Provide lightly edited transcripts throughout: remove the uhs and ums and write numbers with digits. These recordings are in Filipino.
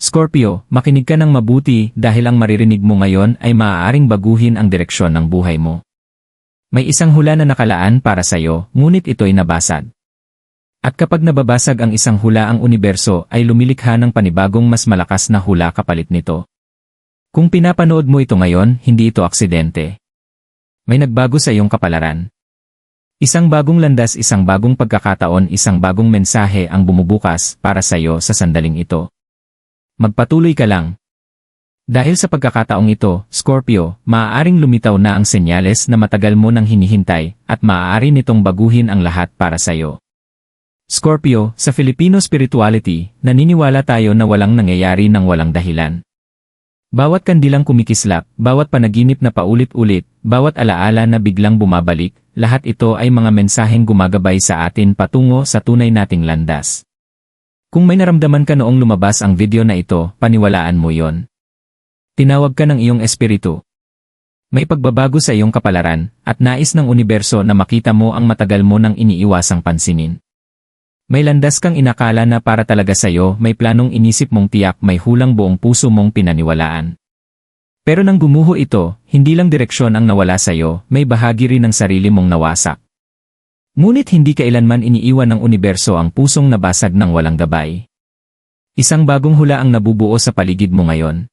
Scorpio, makinig ka ng mabuti dahil ang maririnig mo ngayon ay maaaring baguhin ang direksyon ng buhay mo. May isang hula na nakalaan para sa'yo, ngunit ito'y nabasag. At kapag nababasag ang isang hula, ang universo ay lumilikha ng panibagong mas malakas na hula kapalit nito. Kung pinapanood mo ito ngayon, hindi ito aksidente. May nagbago sa iyong kapalaran. Isang bagong landas, isang bagong pagkakataon, isang bagong mensahe ang bumubukas para sa iyo sa sandaling ito. Magpatuloy ka lang. Dahil sa pagkakataong ito, Scorpio, maaaring lumitaw na ang senyales na matagal mo nang hinihintay at maaari nitong baguhin ang lahat para sa iyo. Scorpio, sa Filipino spirituality, naniniwala tayo na walang nangyayari ng walang dahilan. Bawat kandilang kumikislap, bawat panaginip na paulit-ulit, bawat alaala na biglang bumabalik, lahat ito ay mga mensaheng gumagabay sa atin patungo sa tunay nating landas. Kung may naramdaman ka noong lumabas ang video na ito, paniwalaan mo yon. Tinawag ka ng iyong espiritu. May pagbabago sa iyong kapalaran, at nais ng universo na makita mo ang matagal mo nang iniiwasang pansinin. May landas kang inakala na para talaga sa iyo, may planong inisip mong tiyak, may hulang buong puso mong pinaniwalaan. Pero nang gumuho ito, hindi lang direksyon ang nawala sa iyo, may bahagi rin ng sarili mong nawasak. Ngunit hindi kailanman iniiwan ng universo ang pusong nabasag ng walang gabay. Isang bagong hula ang nabubuo sa paligid mo ngayon.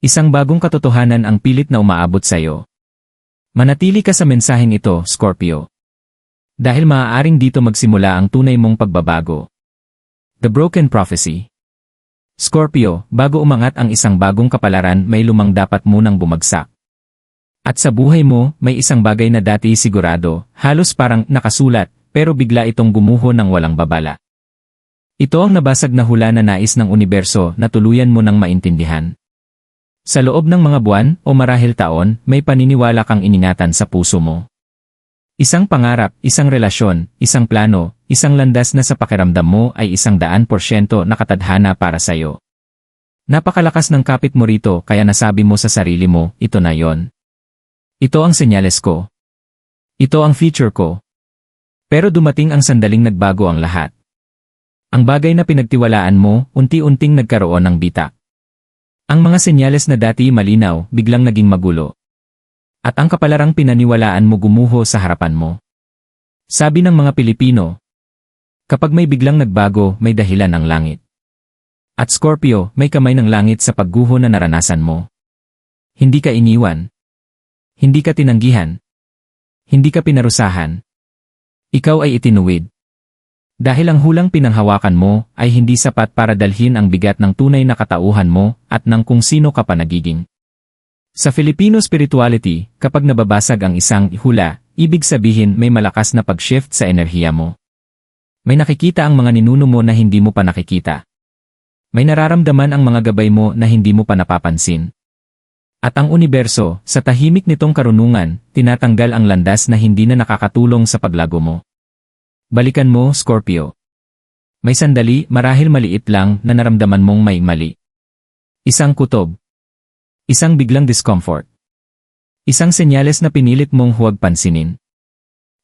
Isang bagong katotohanan ang pilit na umaabot sa iyo. Manatili ka sa mensaheng ito, Scorpio. Dahil maaaring dito magsimula ang tunay mong pagbabago. The Broken Prophecy. Scorpio, bago umangat ang isang bagong kapalaran, may lumang dapat munang bumagsak. At sa buhay mo, may isang bagay na dati sigurado, halos parang nakasulat, pero bigla itong gumuho ng walang babala. Ito ang nabasag na hula na nais ng universo na tuluyan mo nang maintindihan. Sa loob ng mga buwan o marahil taon, may paniniwala kang iningatan sa puso mo. Isang pangarap, isang relasyon, isang plano, isang landas na sa pakiramdam mo ay 100% nakatadhana para sa'yo. Napakalakas ng kapit mo rito kaya nasabi mo sa sarili mo, ito na yon. Ito ang senyales ko. Ito ang future ko. Pero dumating ang sandaling nagbago ang lahat. Ang bagay na pinagtiwalaan mo, unti-unting nagkaroon ng bitak. Ang mga senyales na dati malinaw, biglang naging magulo. At ang kapalarang pinaniwalaan mo gumuho sa harapan mo. Sabi ng mga Pilipino, kapag may biglang nagbago, may dahilan ang langit. At Scorpio, may kamay ng langit sa pagguho na naranasan mo. Hindi ka iniwan. Hindi ka tinanggihan. Hindi ka pinarusahan. Ikaw ay itinuwid. Dahil ang hulang pinanghawakan mo ay hindi sapat para dalhin ang bigat ng tunay na katauhan mo at ng kung sino ka pa nagiging. Sa Filipino spirituality, kapag nababasag ang isang hula, ibig sabihin may malakas na pag-shift sa enerhiya mo. May nakikita ang mga ninuno mo na hindi mo pa nakikita. May nararamdaman ang mga gabay mo na hindi mo pa napapansin. At ang universo, sa tahimik nitong karunungan, tinatanggal ang landas na hindi na nakakatulong sa paglago mo. Balikan mo, Scorpio. May sandali, marahil maliit lang, na naramdaman mong may mali. Isang kutob. Isang biglang discomfort. Isang senyales na pinilit mong huwag pansinin.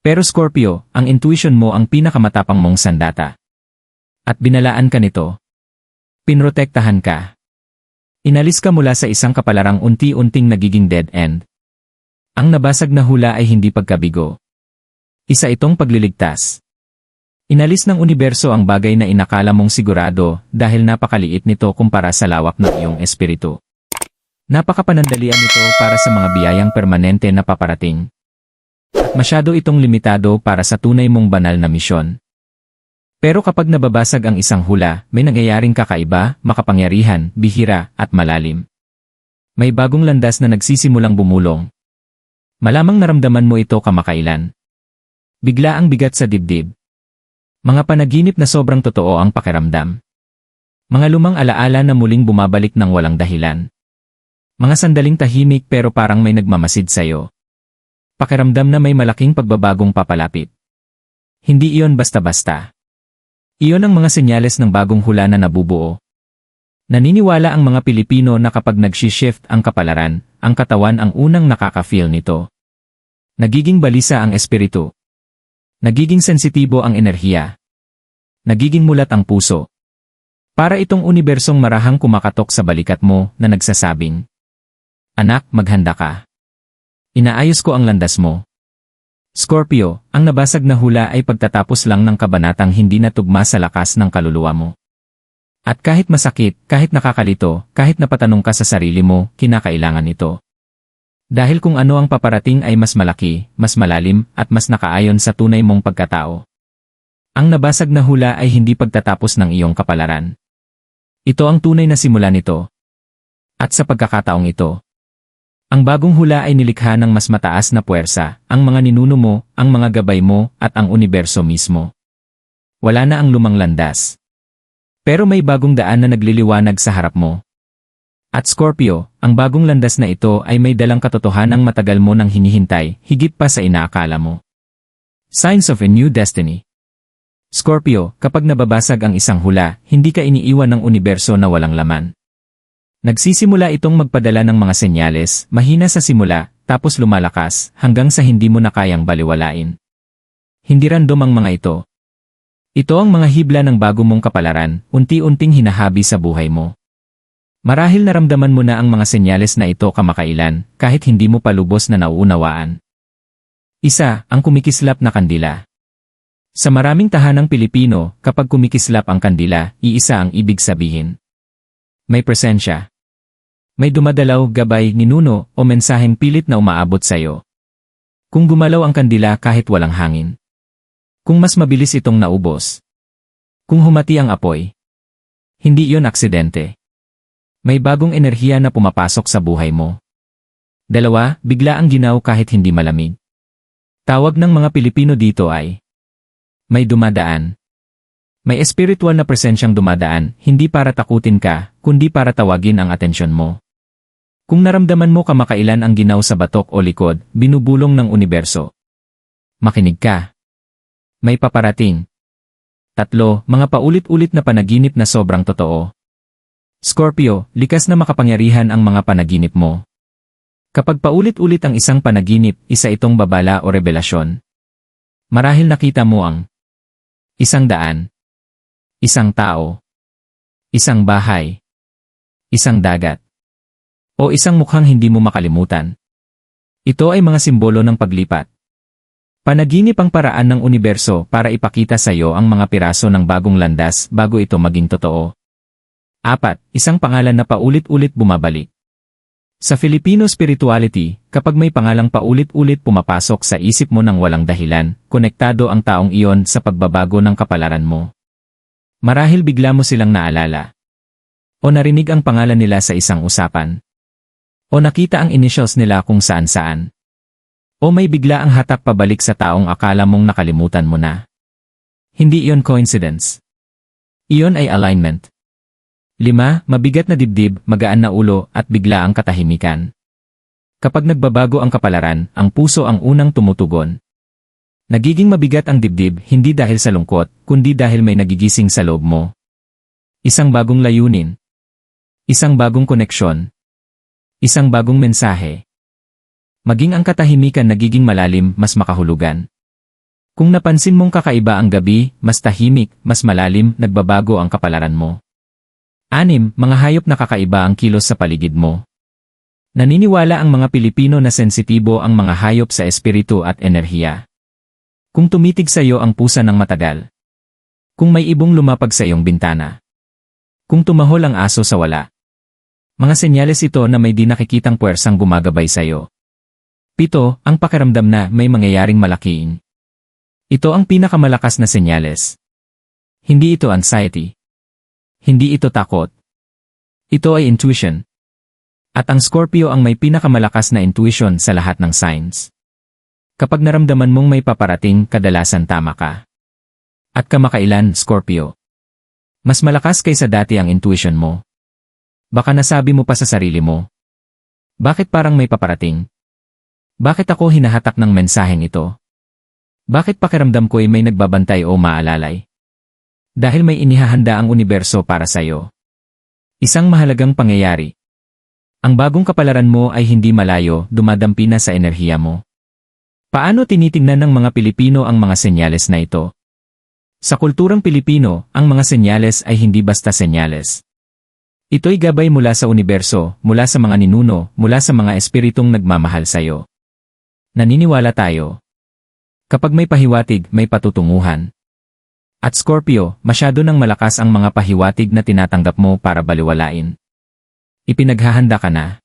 Pero Scorpio, ang intuition mo ang pinakamatapang mong sandata. At binalaan ka nito. Pinrotektahan ka. Inalis ka mula sa isang kapalarang unti-unting nagiging dead end. Ang nabasag na hula ay hindi pagkabigo. Isa itong pagliligtas. Inalis ng universo ang bagay na inakala mong sigurado dahil napakaliit nito kumpara sa lawak ng iyong espiritu. Napakapanandalian nito para sa mga biyayang permanente na paparating. Masyado itong limitado para sa tunay mong banal na misyon. Pero kapag nababasag ang isang hula, may nangyayaring kakaiba, makapangyarihan, bihira, at malalim. May bagong landas na nagsisimulang bumulong. Malamang naramdaman mo ito kamakailan. Bigla ang bigat sa dibdib. Mga panaginip na sobrang totoo ang pakiramdam. Mga lumang alaala na muling bumabalik ng walang dahilan. Mga sandaling tahimik pero parang may nagmamasid sa'yo. Pakiramdam na may malaking pagbabagong papalapit. Hindi iyon basta-basta. Iyon ang mga senyales ng bagong hula na nabubuo. Naniniwala ang mga Pilipino na kapag nag-shift ang kapalaran, ang katawan ang unang nakaka-feel nito. Nagiging balisa ang espiritu. Nagiging sensitibo ang enerhiya. Nagiging mulat ang puso. Para itong unibersong marahang kumakatok sa balikat mo na nagsasabing, "Anak, maghanda ka. Inaayos ko ang landas mo." Scorpio, ang nabasag na hula ay pagtatapos lang ng kabanatang hindi natugma sa lakas ng kaluluwa mo. At kahit masakit, kahit nakakalito, kahit napatanong ka sa sarili mo, kinakailangan ito. Dahil kung ano ang paparating ay mas malaki, mas malalim, at mas nakaayon sa tunay mong pagkatao. Ang nabasag na hula ay hindi pagtatapos ng iyong kapalaran. Ito ang tunay na simula nito. At sa pagkakataong ito, ang bagong hula ay nilikha ng mas mataas na puwersa, ang mga ninuno mo, ang mga gabay mo, at ang universo mismo. Wala na ang lumang landas. Pero may bagong daan na nagliliwanag sa harap mo. At Scorpio, ang bagong landas na ito ay may dalang katotohanang matagal mo nang hinihintay, higit pa sa inaakala mo. Signs of a New Destiny. Scorpio, kapag nababasag ang isang hula, hindi ka iniiwan ng universo na walang laman. Nagsisimula itong magpadala ng mga senyales, mahina sa simula, tapos lumalakas, hanggang sa hindi mo na kayang baliwalain. Hindi random ang mga ito. Ito ang mga hibla ng bago mong kapalaran, unti-unting hinahabi sa buhay mo. Marahil naramdaman mo na ang mga senyales na ito kamakailan, kahit hindi mo pa lubos na nauunawaan. Isa, ang kumikislap na kandila. Sa maraming tahanang Pilipino, kapag kumikislap ang kandila, iisa ang ibig sabihin. May presensya. May dumadalaw, gabay, ninuno, o mensaheng pilit na umaabot sa iyo. Kung gumalaw ang kandila kahit walang hangin. Kung mas mabilis itong naubos. Kung humati ang apoy. Hindi iyon aksidente. May bagong enerhiya na pumapasok sa buhay mo. Dalawa, bigla ang ginaw kahit hindi malamig. Tawag ng mga Pilipino dito ay may dumadaan. May espiritual na presensyang dumadaan, hindi para takutin ka, kundi para tawagin ang atensyon mo. Kung naramdaman mo kamakailan ang ginaw sa batok o likod, binubulong ng universo. Makinig ka. May paparating. 3, mga paulit-ulit na panaginip na sobrang totoo. Scorpio, likas na makapangyarihan ang mga panaginip mo. Kapag paulit-ulit ang isang panaginip, isa itong babala o revelasyon. Marahil nakita mo ang isang daan, isang tao, isang bahay, isang dagat, o isang mukhang hindi mo makalimutan. Ito ay mga simbolo ng paglipat. Panaginip ang paraan ng universo para ipakita sa iyo ang mga piraso ng bagong landas bago ito maging totoo. 4, isang pangalan na paulit-ulit bumabalik. Sa Filipino spirituality, kapag may pangalang paulit-ulit pumapasok sa isip mo ng walang dahilan, konektado ang taong iyon sa pagbabago ng kapalaran mo. Marahil bigla mo silang naalala. O narinig ang pangalan nila sa isang usapan. O nakita ang initials nila kung saan-saan. O may bigla ang hatak pabalik sa taong akala mong nakalimutan mo na. Hindi iyon coincidence. Iyon ay alignment. 5, mabigat na dibdib, magaan na ulo, at bigla ang katahimikan. Kapag nagbabago ang kapalaran, ang puso ang unang tumutugon. Nagiging mabigat ang dibdib hindi dahil sa lungkot, kundi dahil may nagigising sa loob mo. Isang bagong layunin. Isang bagong koneksyon. Isang bagong mensahe. Maging ang katahimikan nagiging malalim, mas makahulugan. Kung napansin mong kakaiba ang gabi, mas tahimik, mas malalim, nagbabago ang kapalaran mo. 6, mga hayop na kakaiba ang kilos sa paligid mo. Naniniwala ang mga Pilipino na sensitibo ang mga hayop sa espiritu at enerhiya. Kung tumitig sa iyo ang pusa ng matagal. Kung may ibong lumapag sa iyong bintana. Kung tumahol ang aso sa wala. Mga senyales ito na may di nakikitang puwersang gumagabay sa iyo. 7, ang pakiramdam na may mangyayaring malaking. Ito ang pinakamalakas na senyales. Hindi ito anxiety. Hindi ito takot. Ito ay intuition. At ang Scorpio ang may pinakamalakas na intuition sa lahat ng signs. Kapag naramdaman mong may paparating, kadalasan tama ka. At kamakailan, Scorpio. Mas malakas kaysa dati ang intuition mo. Baka nasabi mo pa sa sarili mo. Bakit parang may paparating? Bakit ako hinahatak ng mensaheng ito? Bakit pakiramdam ko'y may nagbabantay o maalalay? Dahil may inihahanda ang universo para sa iyo. Isang mahalagang pangyayari. Ang bagong kapalaran mo ay hindi malayo, dumadampi na sa enerhiya mo. Paano tinitingnan ng mga Pilipino ang mga senyales na ito? Sa kulturang Pilipino, ang mga senyales ay hindi basta senyales. Ito'y gabay mula sa universo, mula sa mga ninuno, mula sa mga espiritong nagmamahal sa'yo. Naniniwala tayo. Kapag may pahiwatig, may patutunguhan. At Scorpio, masyado nang malakas ang mga pahiwatig na tinatanggap mo para baliwalain. Ipinaghahanda ka na.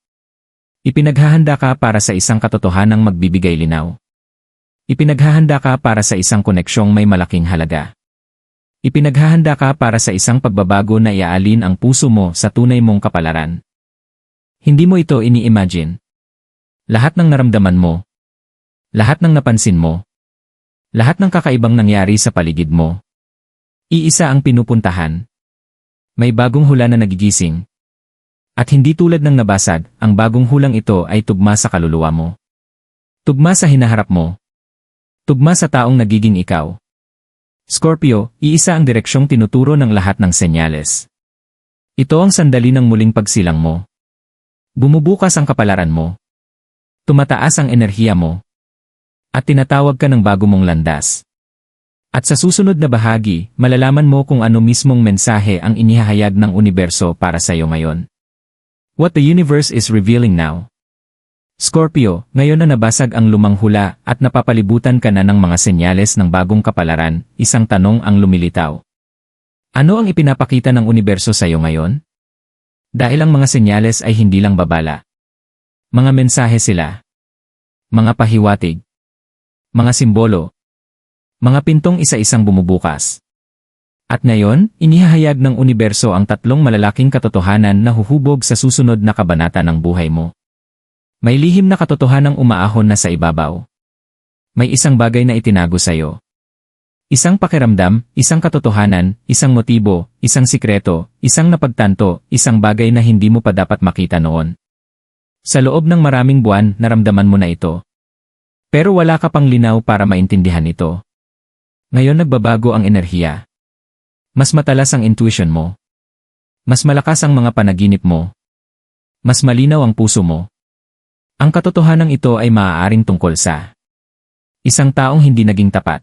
Ipinaghahanda ka para sa isang katotohanang magbibigay linaw. Ipinaghahanda ka para sa isang koneksyong may malaking halaga. Ipinaghahanda ka para sa isang pagbabago na iaalin ang puso mo sa tunay mong kapalaran. Hindi mo ito ini-imagine. Lahat ng naramdaman mo. Lahat ng napansin mo. Lahat ng kakaibang nangyari sa paligid mo. Iisa ang pinupuntahan. May bagong hula na nagigising. At hindi tulad ng nabasag, ang bagong hulang ito ay tugma sa kaluluwa mo. Tugma sa hinaharap mo. Tugma sa taong nagiging ikaw. Scorpio, iisa ang direksyong tinuturo ng lahat ng senyales. Ito ang sandali ng muling pagsilang mo. Bumubukas ang kapalaran mo. Tumataas ang enerhiya mo. At tinatawag ka ng bago mong landas. At sa susunod na bahagi, malalaman mo kung ano mismong mensahe ang inihahayag ng universo para sa iyo ngayon. What the universe is revealing now. Scorpio, ngayon na nabasag ang lumang hula at napapalibutan ka na ng mga senyales ng bagong kapalaran, isang tanong ang lumilitaw. Ano ang ipinapakita ng universo sa iyo ngayon? Dahil ang mga senyales ay hindi lang babala. Mga mensahe sila. Mga pahiwatig. Mga simbolo. Mga pintong isa-isang bumubukas. At ngayon, inihahayag ng universo ang tatlong malalaking katotohanan na huhubog sa susunod na kabanata ng buhay mo. May lihim na katotohanang umaahon na sa ibabaw. May isang bagay na itinago sa iyo. Isang pakiramdam, isang katotohanan, isang motibo, isang sikreto, isang napagtanto, isang bagay na hindi mo pa dapat makita noon. Sa loob ng maraming buwan, naramdaman mo na ito. Pero wala ka pang linaw para maintindihan ito. Ngayon nagbabago ang enerhiya. Mas matalas ang intuition mo. Mas malakas ang mga panaginip mo. Mas malinaw ang puso mo. Ang katotohanang ito ay maaaring tungkol sa isang taong hindi naging tapat.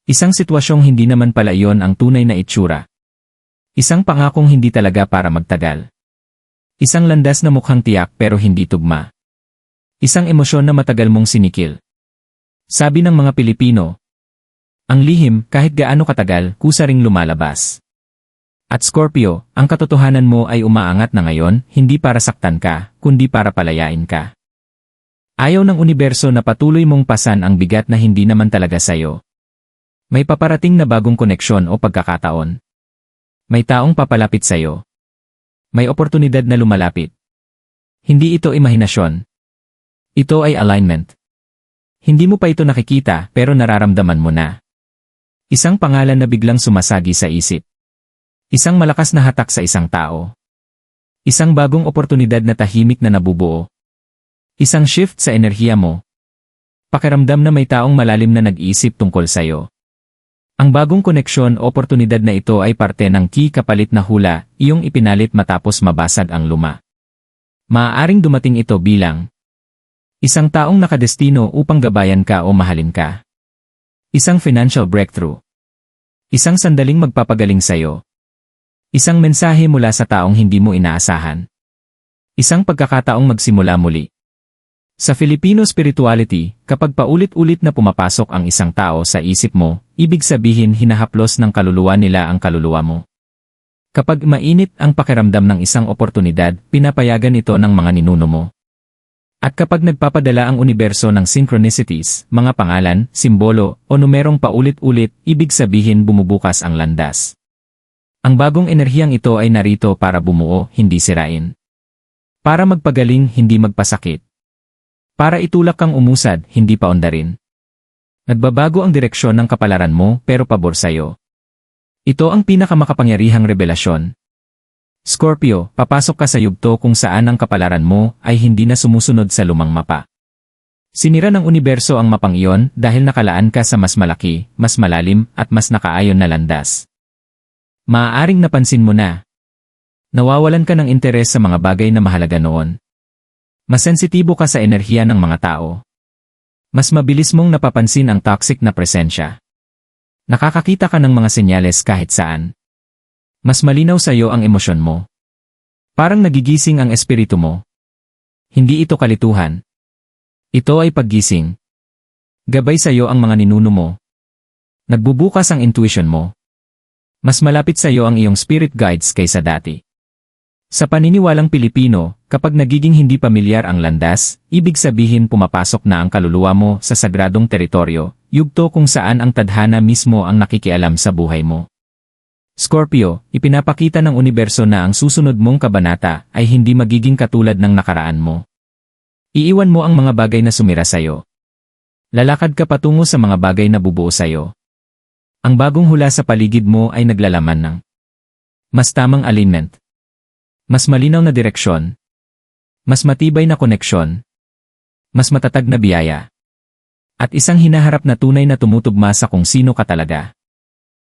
Isang sitwasyong hindi naman pala iyon ang tunay na itsura. Isang pangakong hindi talaga para magtagal. Isang landas na mukhang tiyak pero hindi tugma. Isang emosyon na matagal mong sinikil. Sabi ng mga Pilipino, ang lihim, kahit gaano katagal, kusa ring lumalabas. At Scorpio, ang katotohanan mo ay umaangat na ngayon, hindi para saktan ka, kundi para palayain ka. Ayaw ng universo na patuloy mong pasan ang bigat na hindi naman talaga sayo. May paparating na bagong koneksyon o pagkakataon. May taong papalapit sayo. May oportunidad na lumalapit. Hindi ito imahinasyon. Ito ay alignment. Hindi mo pa ito nakikita pero nararamdaman mo na. Isang pangalan na biglang sumasagi sa isip. Isang malakas na hatak sa isang tao. Isang bagong oportunidad na tahimik na nabubuo. Isang shift sa enerhiya mo. Pakiramdam na may taong malalim na nag-iisip tungkol sa'yo. Ang bagong koneksyon o oportunidad na ito ay parte ng key kapalit na hula, iyong ipinalit matapos mabasag ang luma. Maaaring dumating ito bilang isang taong nakadestino upang gabayan ka o mahalin ka. Isang financial breakthrough. Isang sandaling magpapagaling sa'yo. Isang mensahe mula sa taong hindi mo inaasahan. Isang pagkakataong magsimula muli. Sa Filipino spirituality, kapag paulit-ulit na pumapasok ang isang tao sa isip mo, ibig sabihin hinahaplos ng kaluluwa nila ang kaluluwa mo. Kapag mainit ang pakiramdam ng isang oportunidad, pinapayagan ito ng mga ninuno mo. At kapag nagpapadala ang universo ng synchronicities, mga pangalan, simbolo, o numerong paulit-ulit, ibig sabihin bumubukas ang landas. Ang bagong enerhiyang ito ay narito para bumuo, hindi sirain. Para magpagaling, hindi magpasakit. Para itulak kang umusad, hindi paundarin. Nagbabago ang direksyon ng kapalaran mo pero pabor sa'yo. Ito ang pinakamakapangyarihang revelasyon. Scorpio, papasok ka sa yugto kung saan ang kapalaran mo ay hindi na sumusunod sa lumang mapa. Sinira ng universo ang mapang iyon dahil nakalaan ka sa mas malaki, mas malalim, at mas nakaayon na landas. Maaaring napansin mo na. Nawawalan ka ng interes sa mga bagay na mahalaga noon. Mas sensitibo ka sa enerhiya ng mga tao. Mas mabilis mong napapansin ang toxic na presensya. Nakakakita ka ng mga senyales kahit saan. Mas malinaw sa iyo ang emosyon mo. Parang nagigising ang espiritu mo. Hindi ito kalituhan. Ito ay paggising. Gabay sa iyo ang mga ninuno mo. Nagbubukas ang intuition mo. Mas malapit sa iyo ang iyong spirit guides kaysa dati. Sa paniniwalang Pilipino, kapag nagiging hindi pamilyar ang landas, ibig sabihin pumapasok na ang kaluluwa mo sa sagradong teritoryo, yugto kung saan ang tadhana mismo ang nakikialam sa buhay mo. Scorpio, ipinapakita ng universo na ang susunod mong kabanata ay hindi magiging katulad ng nakaraan mo. Iiwan mo ang mga bagay na sumira sa'yo. Lalakad ka patungo sa mga bagay na bubuo sa'yo. Ang bagong hula sa paligid mo ay naglalaman ng mas tamang alignment, mas malinaw na direksyon, mas matibay na koneksyon, mas matatag na biyaya, at isang hinaharap na tunay na tumutugma sa kung sino ka talaga.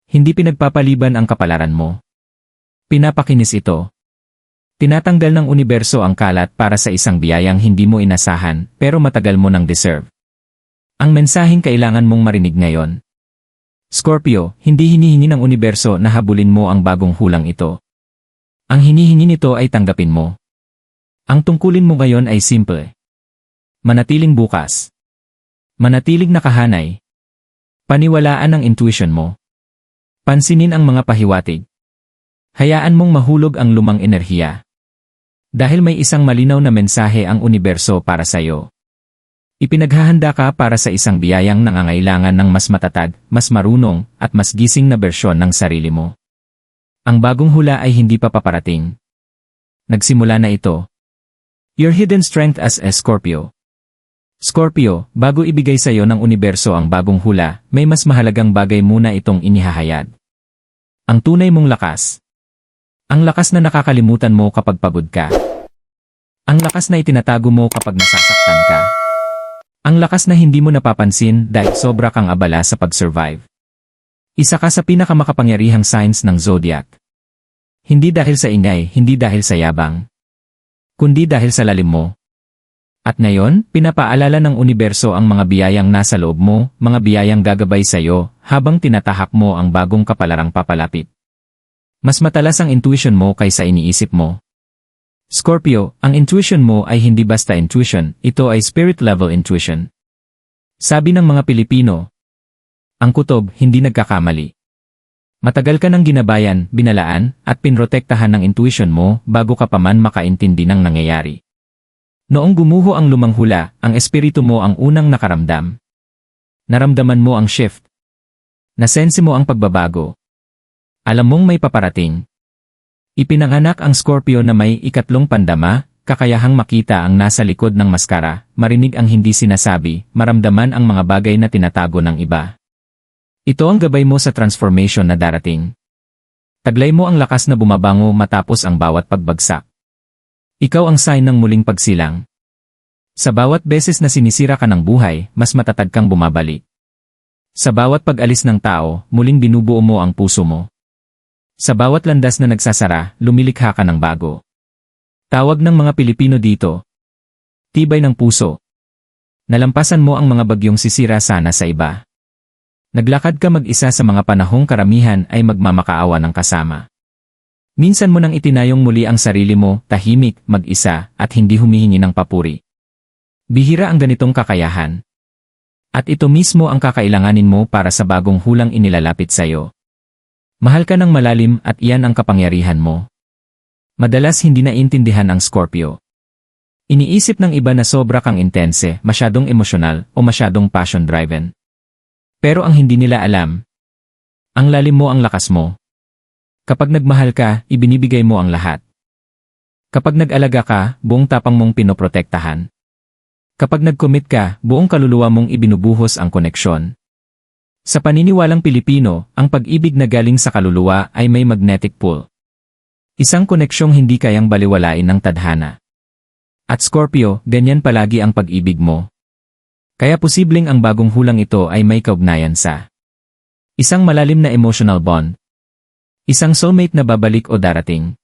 Hindi pinagpapaliban ang kapalaran mo. Pinapakinis ito. Tinatanggal ng universo ang kalat para sa isang biyayang hindi mo inasahan pero matagal mo nang deserve. Ang mensaheng kailangan mong marinig ngayon. Scorpio, hindi hinihingi ng universo na habulin mo ang bagong hulang ito. Ang hinihingi nito ay tanggapin mo. Ang tungkulin mo ngayon ay simple. Manatiling bukas. Manatiling nakahanay. Paniwalaan ang intuition mo. Pansinin ang mga pahiwatig. Hayaan mong mahulog ang lumang enerhiya. Dahil may isang malinaw na mensahe ang universo para sa iyo. Ipinaghahanda ka para sa isang biyayang nangangailangan ng mas matatag, mas marunong, at mas gising na bersyon ng sarili mo. Ang bagong hula ay hindi pa paparating. Nagsimula na ito. Your hidden strength as a Scorpio. Scorpio, bago ibigay sa iyo ng universo ang bagong hula, may mas mahalagang bagay muna itong inihahayag. Ang tunay mong lakas. Ang lakas na nakakalimutan mo kapag pagod ka. Ang lakas na itinatago mo kapag nasasaktan ka. Ang lakas na hindi mo napapansin dahil sobra kang abala sa pag-survive. Isa ka sa pinakamakapangyarihang signs ng zodiac. Hindi dahil sa ingay, hindi dahil sa yabang, kundi dahil sa lalim mo. At ngayon, pinapaalala ng universo ang mga biyayang nasa loob mo, mga biyayang gagabay sa iyo, habang tinatahak mo ang bagong kapalarang papalapit. Mas matalas ang intuition mo kaysa iniisip mo. Scorpio, ang intuition mo ay hindi basta intuition, ito ay spirit-level intuition. Sabi ng mga Pilipino, ang kutob hindi nagkakamali. Matagal ka nang ginabayan, binalaan, at pinrotektahan ng intuition mo bago ka pa man makaintindi ng nangyayari. Noong gumuho ang lumang hula, ang espiritu mo ang unang nakaramdam. Naramdaman mo ang shift. Nasense mo ang pagbabago. Alam mong may paparating. Ipinanganak ang Scorpio na may ikatlong pandama, kakayahang makita ang nasa likod ng maskara, marinig ang hindi sinasabi, maramdaman ang mga bagay na tinatago ng iba. Ito ang gabay mo sa transformation na darating. Taglay mo ang lakas na bumabango matapos ang bawat pagbagsak. Ikaw ang sign ng muling pagsilang. Sa bawat beses na sinisira ka ng buhay, mas matatag kang bumabalik. Sa bawat pag-alis ng tao, muling binubuo mo ang puso mo. Sa bawat landas na nagsasara, lumilikha ka ng bago. Tawag ng mga Pilipino dito. Tibay ng puso. Nalampasan mo ang mga bagyong sisira sana sa iba. Naglakad ka mag-isa sa mga panahong karamihan ay magmamakaawa ng kasama. Minsan mo nang itinayong muli ang sarili mo, tahimik, mag-isa, at hindi humihingi ng papuri. Bihira ang ganitong kakayahan. At ito mismo ang kakailanganin mo para sa bagong hulang inilalapit sa iyo. Mahal ka ng malalim at iyan ang kapangyarihan mo. Madalas hindi naiintindihan ang Scorpio. Iniisip ng iba na sobra kang intense, masyadong emosyonal, o masyadong passion-driven. Pero ang hindi nila alam, ang lalim mo ang lakas mo. Kapag nagmahal ka, ibinibigay mo ang lahat. Kapag nag-alaga ka, buong tapang mong pinoprotektahan. Kapag nag-commit ka, buong kaluluwa mong ibinubuhos ang koneksyon. Sa paniniwalang Pilipino, ang pag-ibig na galing sa kaluluwa ay may magnetic pull. Isang koneksyong hindi kayang baliwalain ng tadhana. At Scorpio, ganyan palagi ang pag-ibig mo. Kaya posibleng ang bagong hulang ito ay may kaugnayan sa isang malalim na emotional bond. Isang soulmate na babalik o darating.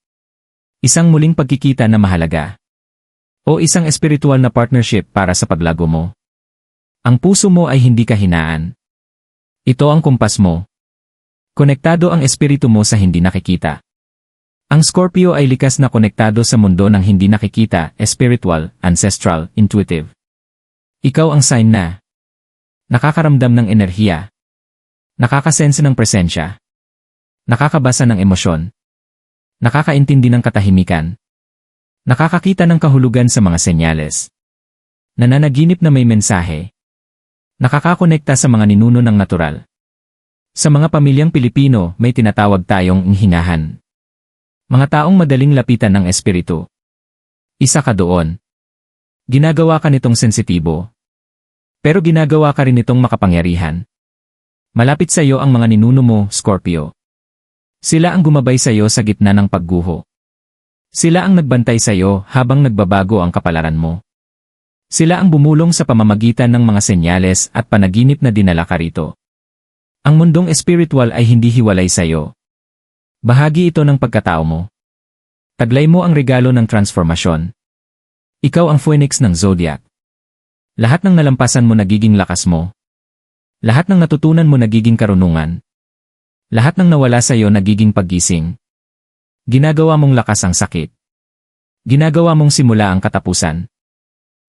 Isang muling pagkikita na mahalaga. O isang espiritual na partnership para sa paglago mo. Ang puso mo ay hindi kahinaan. Ito ang kumpas mo. Konektado ang espiritu mo sa hindi nakikita. Ang Scorpio ay likas na konektado sa mundo ng hindi nakikita, spiritual, ancestral, intuitive. Ikaw ang sign na nakakaramdam ng enerhiya, nakakasense ng presensya, nakakabasa ng emosyon, nakakaintindi ng katahimikan, nakakakita ng kahulugan sa mga senyales, nananaginip na may mensahe, nakakakonekta sa mga ninuno ng natural. Sa mga pamilyang Pilipino, may tinatawag tayong inghingahan. Mga taong madaling lapitan ng espiritu. Isa ka doon. Ginagawa ka nitong sensitibo. Pero ginagawa ka rin nitong makapangyarihan. Malapit sa iyo ang mga ninuno mo, Scorpio. Sila ang gumabay sa iyo sa gitna ng pagguho. Sila ang nagbantay sa iyo habang nagbabago ang kapalaran mo. Sila ang bumulong sa pamamagitan ng mga senyales at panaginip na dinala ka rito. Ang mundong espiritual ay hindi hiwalay sa iyo. Bahagi ito ng pagkatao mo. Taglay mo ang regalo ng transformasyon. Ikaw ang phoenix ng zodiac. Lahat ng nalampasan mo nagiging lakas mo. Lahat ng natutunan mo nagiging karunungan. Lahat ng nawala sa iyo nagiging paggising. Ginagawa mong lakas ang sakit. Ginagawa mong simula ang katapusan.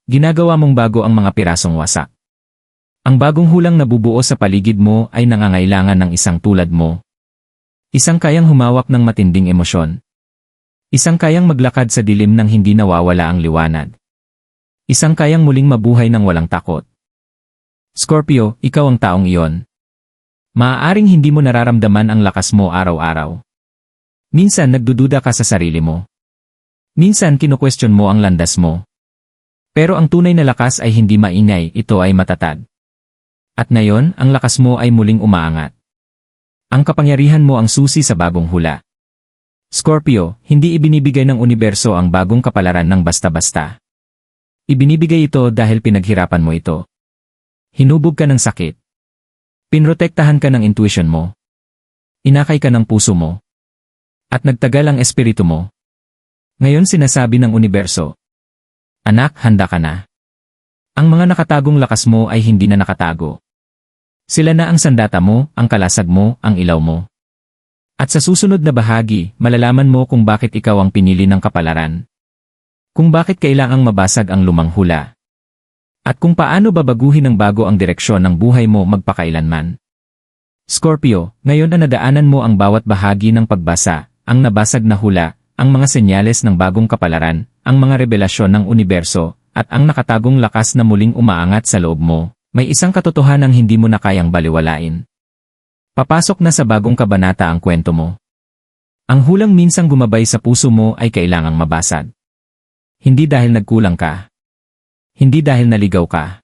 Ginagawa mong bago ang mga pirasong wasak. Ang bagong hulang nabubuo sa paligid mo ay nangangailangan ng isang tulad mo. Isang kayang humawak ng matinding emosyon. Isang kayang maglakad sa dilim ng hindi nawawala ang liwanag. Isang kayang muling mabuhay ng walang takot. Scorpio, ikaw ang taong iyon. Maaaring hindi mo nararamdaman ang lakas mo araw-araw. Minsan nagdududa ka sa sarili mo. Minsan kinu-question mo ang landas mo. Pero ang tunay na lakas ay hindi maingay, ito ay matatag. At ngayon, ang lakas mo ay muling umaangat. Ang kapangyarihan mo ang susi sa bagong hula. Scorpio, hindi ibinibigay ng universo ang bagong kapalaran ng basta-basta. Ibinibigay ito dahil pinaghirapan mo ito. Hinubog ka ng sakit. Pinrotektahan ka ng intuition mo. Inakay ka ng puso mo. At nagtagal ang espiritu mo. Ngayon sinasabi ng universo, anak, handa ka na. Ang mga nakatagong lakas mo ay hindi na nakatago. Sila na ang sandata mo, ang kalasag mo, ang ilaw mo. At sa susunod na bahagi, malalaman mo kung bakit ikaw ang pinili ng kapalaran. Kung bakit kailangang mabasag ang lumang hula. At kung paano babaguhin ng bago ang direksyon ng buhay mo magpakailanman. Scorpio, ngayon na nadaanan mo ang bawat bahagi ng pagbasa, ang nabasag na hula, ang mga senyales ng bagong kapalaran, ang mga revelasyon ng universo, at ang nakatagong lakas na muling umaangat sa loob mo. May isang katotohanang hindi mo na kayang baliwalain. Papasok na sa bagong kabanata ang kwento mo. Ang hulang minsang gumabay sa puso mo ay kailangang mabasag. Hindi dahil nagkulang ka. Hindi dahil naligaw ka.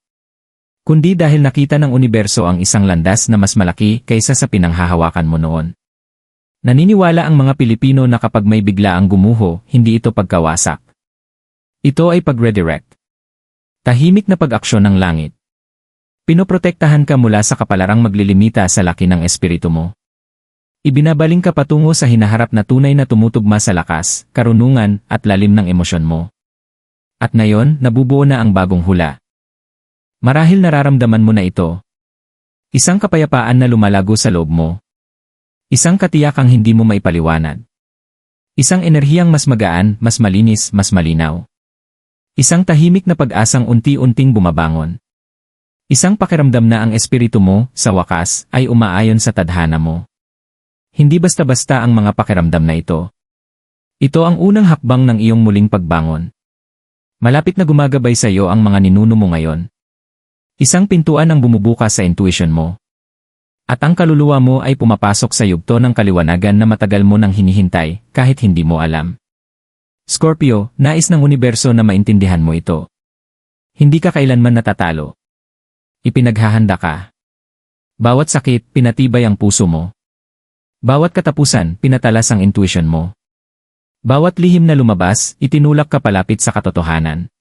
Kundi dahil nakita ng universo ang isang landas na mas malaki kaysa sa pinanghahawakan mo noon. Naniniwala ang mga Pilipino na kapag may bigla ang gumuho, hindi ito pagkawasak. Ito ay pag-redirect. Tahimik na pag-aksyon ng langit. Pinoprotektahan ka mula sa kapalarang maglilimita sa laki ng espiritu mo. Ibinabaling ka patungo sa hinaharap na tunay na tumutugma sa lakas, karunungan, at lalim ng emosyon mo. At ngayon, nabubuo na ang bagong hula. Marahil nararamdaman mo na ito. Isang kapayapaan na lumalago sa loob mo. Isang katiyakang hindi mo maipaliwanag. Isang enerhiyang mas magaan, mas malinis, mas malinaw. Isang tahimik na pag-asang unti-unting bumabangon. Isang pakiramdam na ang espiritu mo, sa wakas, ay umaayon sa tadhana mo. Hindi basta-basta ang mga pakiramdam na ito. Ito ang unang hakbang ng iyong muling pagbangon. Malapit na gumagabay sa iyo ang mga ninuno mo ngayon. Isang pintuan ang bumubukas sa intuition mo. At ang kaluluwa mo ay pumapasok sa yugto ng kaliwanagan na matagal mo nang hinihintay, kahit hindi mo alam. Scorpio, nais ng universo na maintindihan mo ito. Hindi ka kailanman natatalo. Ipinaghahanda ka. Bawat sakit, pinatibay ang puso mo. Bawat katapusan, pinatalas ang intuition mo. Bawat lihim na lumabas, itinulak ka palapit sa katotohanan.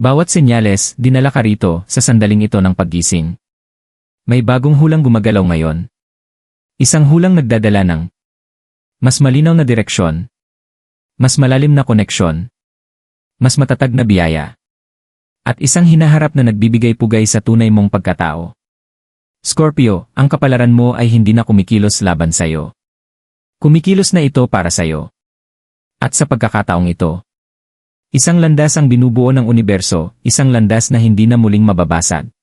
Bawat senyales, dinala ka rito sa sandaling ito ng paggising. May bagong hulang gumagalaw ngayon. Isang hulang nagdadala ng mas malinaw na direksyon, mas malalim na koneksyon, mas matatag na biyaya, at isang hinaharap na nagbibigay pugay sa tunay mong pagkatao. Scorpio, ang kapalaran mo ay hindi na kumikilos laban sa'yo. Kumikilos na ito para sa'yo. At sa pagkakataong ito, isang landas ang binubuo ng universo, isang landas na hindi na muling mababasag.